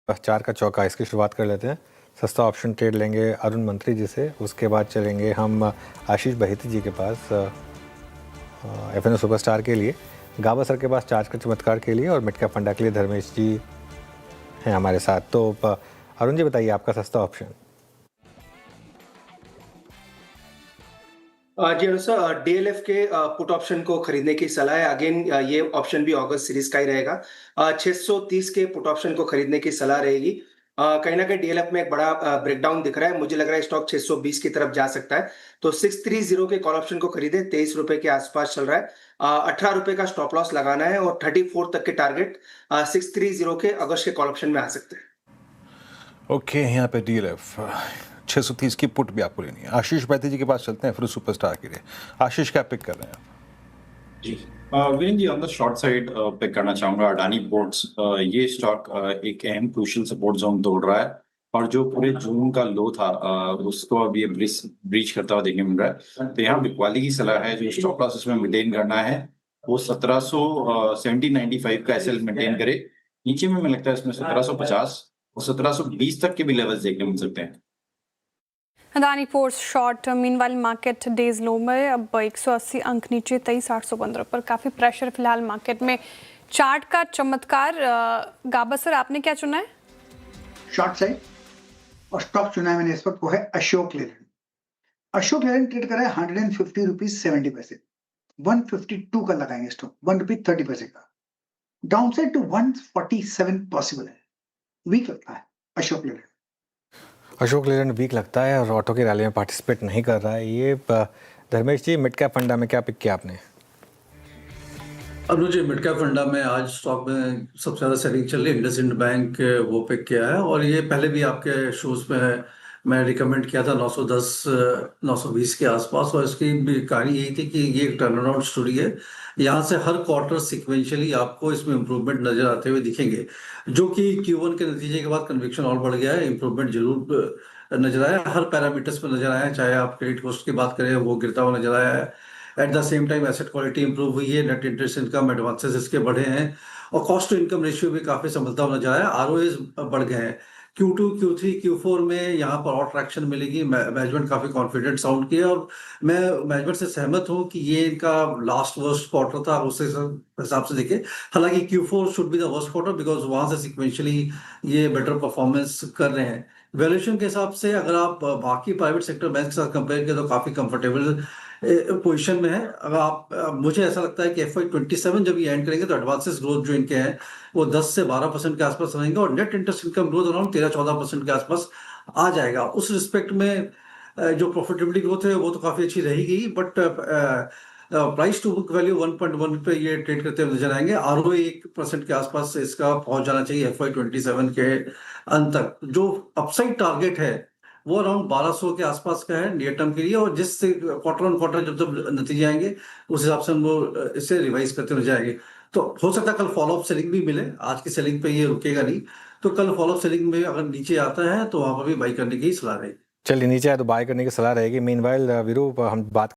चार का चौका इसकी शुरुआत कर लेते हैं। सस्ता ऑप्शन ट्रेड लेंगे अरुण मंत्री जी से, उसके बाद चलेंगे हम आशीष बहेती जी के पास एफएनओ सुपरस्टार के लिए, गावस्कर के पास चार्ज का चमत्कार के लिए, और मिड कैप फंडा के लिए धर्मेश जी हैं हमारे साथ। तो अरुण जी बताइए आपका सस्ता ऑप्शन। जी सर, डीएलएफ के पुट ऑप्शन को खरीदने की सलाह है। अगेन ये ऑप्शन भी अगस्त सीरीज का ही रहेगा। 630 के पुट ऑप्शन को खरीदने की सलाह रहेगी। कहीं ना कहीं डीएलएफ में एक बड़ा ब्रेकडाउन दिख रहा है। मुझे लग रहा है स्टॉक 620 की तरफ जा सकता है, तो 630 के कॉल ऑप्शन को खरीदे। 23 रुपए के आसपास चल रहा है। 18 रुपए का स्टॉप लॉस लगाना है और 34 तक के टारगेट 630 के अगस्त के कॉल ऑप्शन में आ सकते हैं। ओके, यहाँ पे डीएलएफ 630 की पुट भी आपको लेनी है। आशीष बैती जी के पास चलते हैं फिर सुपरस्टार के लिए। आशीष क्या पिक कर रहे हैं आप? जी Virendra ji, on the short side pick करना चाहूंगा अडानी पोर्ट्स। ये स्टॉक एक अहम क्रूशियल सपोर्ट जोन तोड़ रहा है और जो पूरे जून का लो था उसको अब ये ब्रीच करता हुआ देखने मिल रहा है। तो यहाँ बिकवाली की सलाह है, जो स्टॉप लॉस इसमें मेंटेन करना है वो 1795 का एसएल मेंटेन करे। नीचे में लगता है इसमें 1750 और 1720 तक के भी लेवल्स देखने मिल सकते हैं। Adani ports short, meanwhile market days low में अब 180 अंक नीचे 23,815 पर काफ़ी प्रेशर फिलहाल मार्केट में। चार्ट का चमत्कार, गाबा सर आपने क्या चुना है? शॉर्ट साइड और स्टॉक चुना है मैंने इस वक्त, वो है अशोक लेलैंड। अशोक लेलैंड ट्रेड कर रहा है 150 रुपीज 70 पैसे। 152 का लगाएंगे स्टॉक, 1 रुपी 30 पैसे का। डाउन साइड टू 147 पॉसिबल है। वीक लगता है अशोक लेलैंड। अशोक लेलैंड वीक लगता है और ऑटो की रैली में पार्टिसिपेट नहीं कर रहा है। ये धर्मेश जी, मिड कैप फंडा में क्या पिक किया आपने? अब मुझे मिड कैप फंडा में आज स्टॉक में सबसे ज़्यादा सेलिंग चल रही है, इंडसइंड बैंक वो पिक किया है। और ये पहले भी आपके शोज में मैं रिकमेंड किया था 910 920 के आसपास। और इसकी भी कहानी यही थी कि ये एक टर्न अराउंड स्टोरी है। यहाँ से हर क्वार्टर सिक्वेंशियली आपको इसमें इंप्रूवमेंट नजर आते हुए दिखेंगे, जो कि Q1 के नतीजे के बाद कन्विक्शन और बढ़ गया है। इंप्रूवमेंट जरूर नजर आया, हर पैरामीटर्स पर नजर आया। चाहे आप क्रेडिट कॉस्ट की बात करें, वो गिरता हुआ नजर आया है। At the same time asset quality improve हुई है, नेट इंटरेस्ट इनकम एडवांसेस इसके बढ़े हैं और कॉस्ट टू इनकम रेशियो भी काफी संभलता हुआ नजर आया। आरओएस बढ़ गए हैं। Q2, Q3, Q4 में यहाँ पर और ट्रैक्शन मिलेगी। मैनेजमेंट काफी कॉन्फिडेंट साउंड किया और मैं मैनेजमेंट से सहमत हूँ कि ये इनका लास्ट वर्स्ट क्वार्टर था उस हिसाब से देखे। हालांकि Q4 should be the worst quarter because वहां से सिक्वेंशियली ये बेटर परफॉर्मेंस कर रहे हैं। वैल्यूएशन के हिसाब से अगर आप बाकी प्राइवेट सेक्टर बैंक के साथ कंपेयर करें तो काफी कंफर्टेबल पोजीशन में है। अगर आप मुझे ऐसा लगता है कि FY27 जब ये एंड करेंगे तो एडवांसेस ग्रोथ जो इनके हैं वो 10 से 12% के आसपास रहेंगे और net interest income growth around 13-14% के आसपास आ जाएगा। उस रिस्पेक्ट में जो प्रॉफिटेबिलिटी ग्रोथ है वो तो काफी अच्छी रहेगी, but price to book value 1.1 पे ये ट्रेड करते हुए नजर आएंगे। आरओए 1% के आसपास इसका पहुंच जाना चाहिए FY27 के अंत तक। जो अपसाइड टारगेट है वो अराउंड 1200 के आसपास का है नियर टर्म के लिए, और जिससे क्वार्टर ऑन क्वार्टर जब जब नतीजे आएंगे उस हिसाब से हम वो इसे रिवाइज करते हुए जाएंगे। तो हो सकता है कल फॉलो अप सेलिंग भी मिले, आज की सेलिंग पे ये रुकेगा नहीं। तो कल फॉलो अप सेलिंग में अगर नीचे आता है तो वहां पर भी बाई करने की सलाह रहेगी। चलिए, नीचे आए तो बाय करने की सलाह रहेगी। मीनवाइल वीरू, हम बात